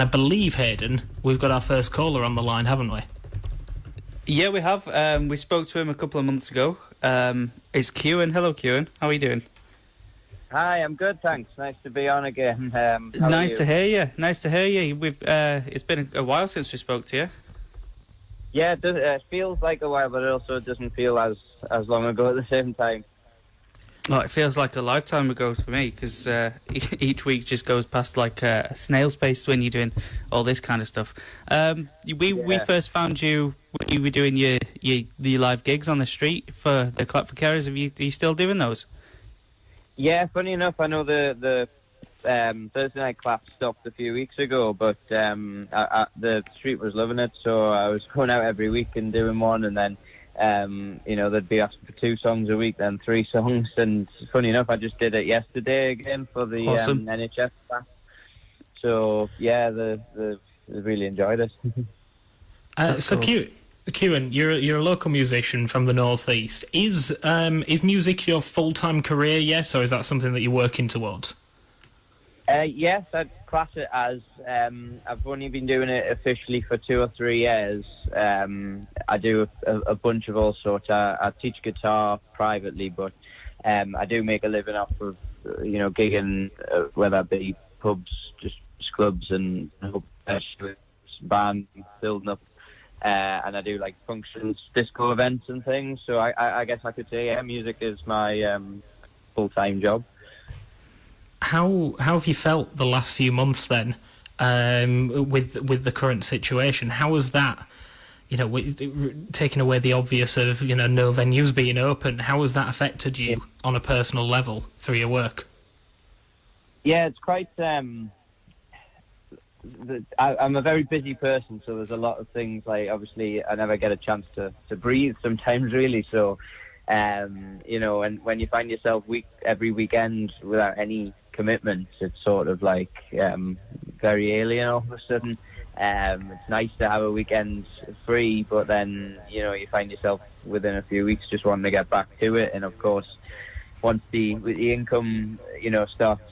I believe, Hayden, we've got our first caller on the line, haven't we? Yeah, we have. We spoke to him a couple of months ago. It's Kewen. Hello, Kewen. How are you doing? Hi, I'm good, thanks. Nice to be on again. How Nice are to you? hear you. Nice to hear you. It's been a while since we spoke to you. Yeah, it feels like a while, but it also doesn't feel as long ago at the same time. Well, it feels like a lifetime ago for me, because each week just goes past like a snail's pace when you're doing all this kind of stuff. We first found you when you were doing your live gigs on the street for the Clap for Carers. Are you still doing those? Yeah, funny enough, I know the Thursday night clap stopped a few weeks ago, but the street was loving it, so I was going out every week and doing one, and then they'd be asking for 2 songs a week, then 3 songs, and funny enough, I just did it yesterday again for the Awesome. NHS class. So yeah, they really enjoyed it. So cool. Kewen, you're a local musician from the northeast. Is music your full-time career yet, or is that something that you're working towards? Yes, I'd class it as. I've only been doing it officially for 2 or 3 years. I do a bunch of all sorts. I teach guitar privately, but I do make a living off of gigging, whether it be pubs, just clubs, and band building up. And I do like functions, disco events and things. So I guess I could say, yeah, music is my full-time job. How have you felt the last few months then, with the current situation? How has that, taking away the obvious of no venues being open? How has that affected you on a personal level through your work? Yeah, it's quite. I'm a very busy person, so there's a lot of things, like, obviously I never get a chance to breathe sometimes, really. So, and when you find yourself every weekend without any commitment, it's sort of like very alien all of a sudden. It's nice to have a weekend free, but then you find yourself within a few weeks just wanting to get back to it. And of course, once the income starts,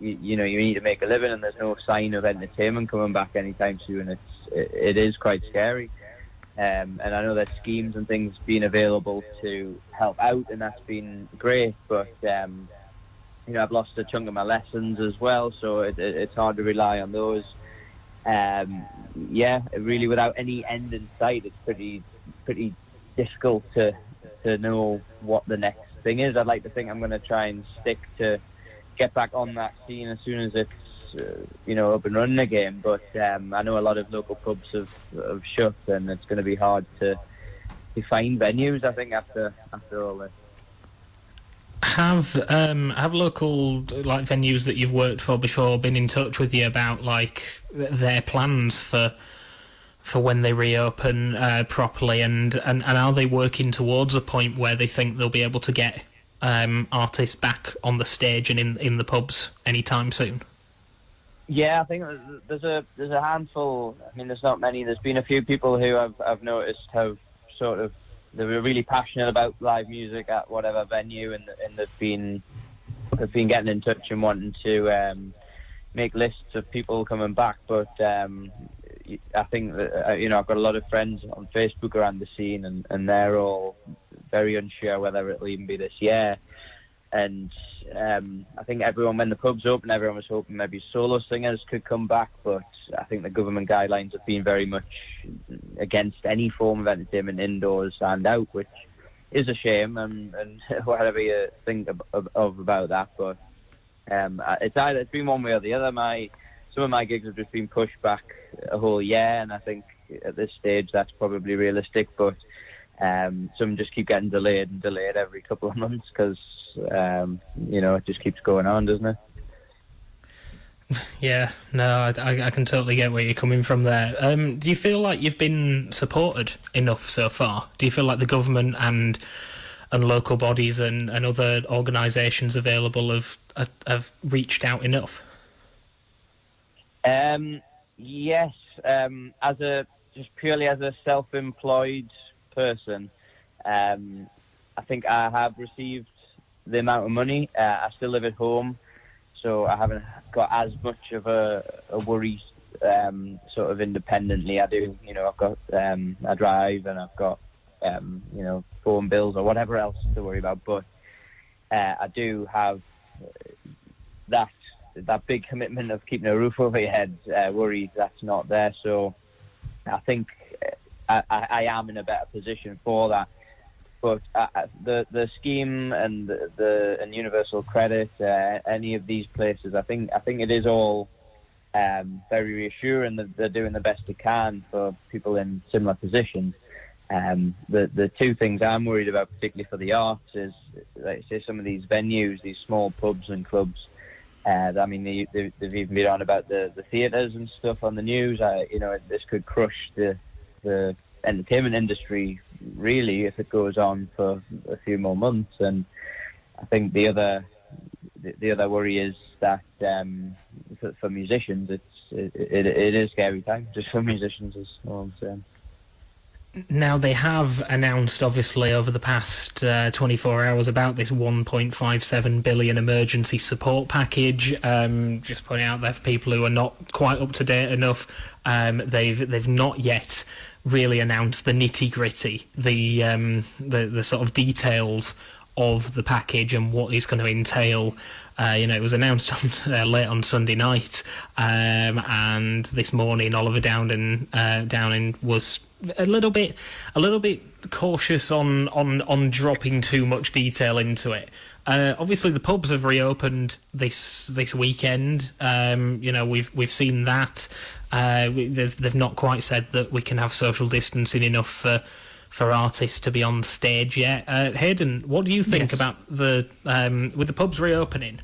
you need to make a living, and there's no sign of entertainment coming back anytime soon. It is quite scary. And I know there's schemes and things being available to help out, and that's been great, but I've lost a chunk of my lessons as well, so it's hard to rely on those. Really, without any end in sight, it's pretty difficult to know what the next thing is. I'd like to think I'm going to try and stick to get back on that scene as soon as it's up and running again. But I know a lot of local pubs have shut, and it's going to be hard to find venues, I think, after all this. Have local venues that you've worked for before been in touch with you about their plans for when they reopen properly, and are they working towards a point where they think they'll be able to get artists back on the stage and in the pubs anytime soon? Yeah, I think there's a handful. I mean, there's not many. There's been a few people who I've noticed have sort of, they were really passionate about live music at whatever venue, and they've been getting in touch and wanting to make lists of people coming back. But I think that I've got a lot of friends on Facebook around the scene, and they're all very unsure whether it'll even be this year. And I think when the pubs open, everyone was hoping maybe solo singers could come back, but I think the government guidelines have been very much against any form of entertainment indoors and out, which is a shame, and whatever you think of about that. But it's been one way or the other. Some of my gigs have just been pushed back a whole year, and I think at this stage that's probably realistic, but some just keep getting delayed every couple of months, because it just keeps going on, doesn't it? Yeah, no, I can totally get where you're coming from there. Do you feel like you've been supported enough so far? Do you feel like the government and local bodies and other organisations available have reached out enough? Yes, just purely as a self-employed person, I think I have received the amount of money. I still live at home, so I haven't got as much of a worry sort of independently. I do, I've got I drive and I've got phone bills or whatever else to worry about. But I do have that big commitment of keeping a roof over your head. Worry that's not there. So I think I am in a better position for that. But the scheme and the universal credit, any of these places, I think it is all very reassuring that they're doing the best they can for people in similar positions. The two things I'm worried about, particularly for the arts, is, like say, some of these venues, these small pubs and clubs. I mean, they've even been on about the theatres and stuff on the news. This could crush the entertainment industry, really, if it goes on for a few more months. And I think the other worry is that for musicians, it is scary time just for musicians, is all I'm saying. Now, they have announced, obviously, over the past 24 hours about this 1.57 billion emergency support package. Just pointing out there for people who are not quite up to date enough, they've not yet really announced the nitty-gritty, the sort of details of the package and what it's going to entail. It was announced late on Sunday night, and this morning Oliver Downing was a little bit cautious on dropping too much detail into it. Obviously, the pubs have reopened this weekend. We've seen that. They've not quite said that we can have social distancing enough for artists to be on stage yet. Hayden, what do you think about with the pubs reopening?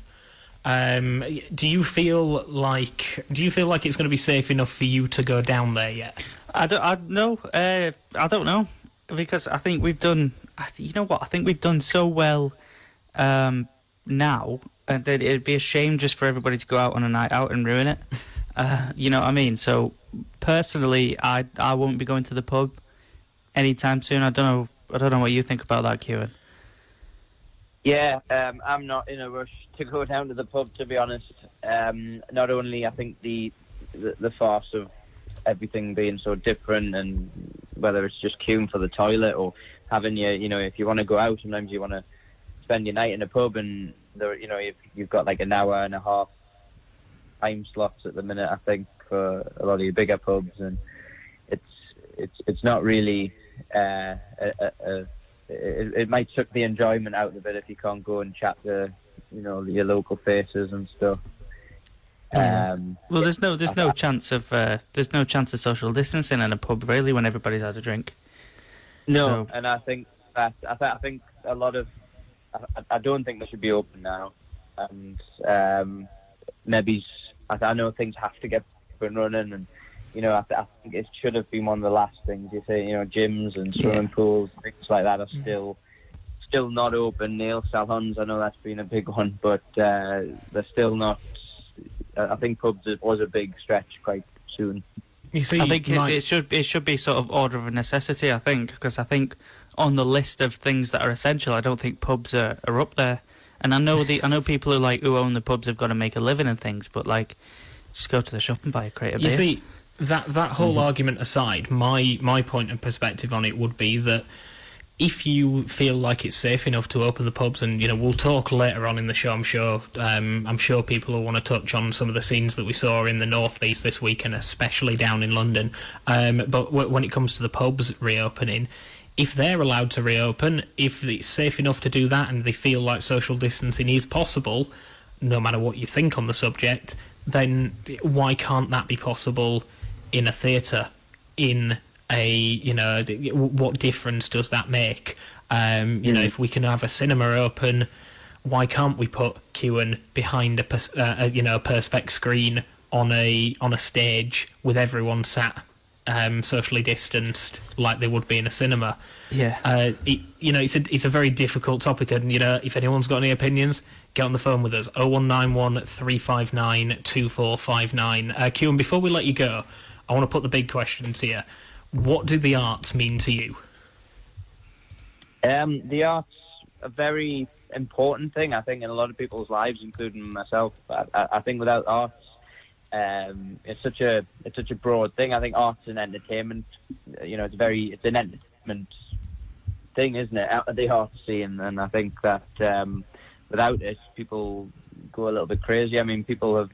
Do you feel like it's going to be safe enough for you to go down there yet? I don't know, because I think we've done. You know what? I think we've done so well now, and that it'd be a shame just for everybody to go out on a night out and ruin it. You know what I mean? So personally, I won't be going to the pub anytime soon. I don't know what you think about that, Kewen. Yeah, I'm not in a rush to go down to the pub, to be honest. Not only I think the farce of everything being so different, and whether it's just queuing for the toilet or having if you want to go out, sometimes you want to spend your night in a pub, and you've got like an hour and a half time slots at the minute, I think, for a lot of your bigger pubs, and it's not really it might suck the enjoyment out of it if you can't go and chat to your local faces and stuff. Well, there's no chance of social distancing in a pub, really, when everybody's had a drink. No, and I think that I think a lot of I don't think they should be open now, and maybe I know things have to get up and running, and I think it should have been one of the last things. You say gyms and swimming pools, things like that are still not open. Nail salons, I know that's been a big one, but they're still not. I think pubs was a big stretch quite soon. You see, I think it should be sort of order of necessity. I think, because I think on the list of things that are essential, I don't think pubs are up there. And I know people who own the pubs have got to make a living and things, but just go to the shop and buy a crate of beer. You see, that whole argument aside, my point and perspective on it would be that if you feel like it's safe enough to open the pubs, and we'll talk later on in the show, I'm sure people will want to touch on some of the scenes that we saw in the North East this week, and especially down in London. But when it comes to the pubs reopening, if they're allowed to reopen, if it's safe enough to do that, and they feel like social distancing is possible, no matter what you think on the subject, then why can't that be possible in a theatre? In what difference does that make? If we can have a cinema open, why can't we put Kewen behind a perspex screen on a stage with everyone sat socially distanced like they would be in a cinema? Yeah. It's a very difficult topic, and if anyone's got any opinions, get on the phone with us. 0191 359 2459. Kewen, before we let you go, I want to put the big questions here. What do the arts mean to you? The arts a very important thing, I think, in a lot of people's lives, including myself. I think without arts, it's such a broad thing. I think arts and entertainment, it's an entertainment thing, isn't it? Out of the arts scene, and I think that without it, people go a little bit crazy. I mean, people have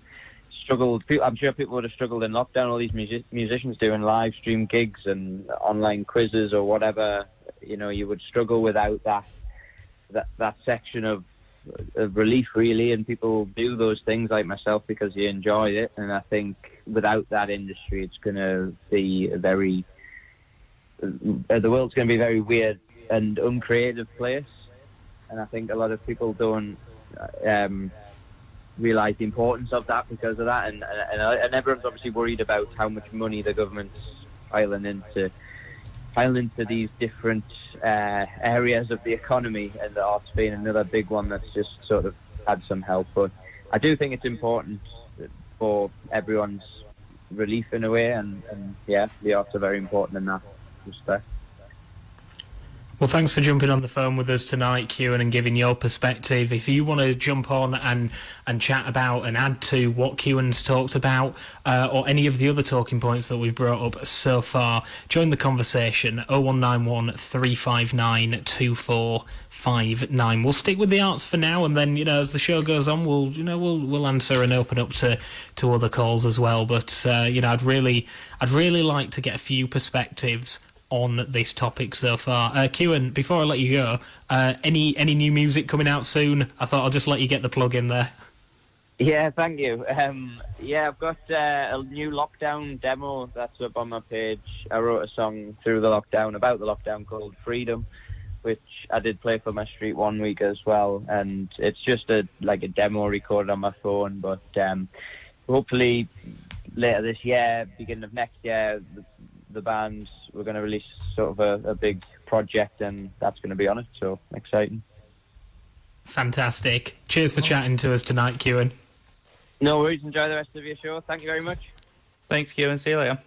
struggled. I'm sure people would have struggled in lockdown. All these musicians doing live stream gigs and online quizzes or whatever. You would struggle without that section of relief, really. And people do those things like myself because they enjoy it. And I think without that industry, it's going to be the world's going to be a very weird and uncreative place. And I think a lot of people don't realise the importance of that because of that. And everyone's obviously worried about how much money the government's piling into these different areas of the economy, and the arts being another big one that's just sort of had some help. But I do think it's important for everyone's relief in a way, and yeah, the arts are very important in that respect. Well, thanks for jumping on the phone with us tonight, Kewen, and giving your perspective. If you want to jump on and chat about and add to what Kewen's talked about, or any of the other talking points that we've brought up so far, join the conversation. 0191 359 2459. We'll stick with the arts for now, and then as the show goes on, we'll answer and open up to other calls as well. But I'd really like to get a few perspectives on this topic so far. Kewen, before I let you go, any new music coming out soon? I thought I'll just let you get the plug in there. Yeah, thank you. I've got a new lockdown demo that's up on my page. I wrote a song through the lockdown, about the lockdown, called Freedom, which I did play for my street one week as well. And it's just a demo recorded on my phone, but hopefully later this year, beginning of next year, the band, we're going to release sort of a big project, and that's going to be on it, so exciting. Fantastic. Cheers for chatting to us tonight, Kewen. No worries, enjoy the rest of your show. Thank you very much. Thanks, Kewen. See you later.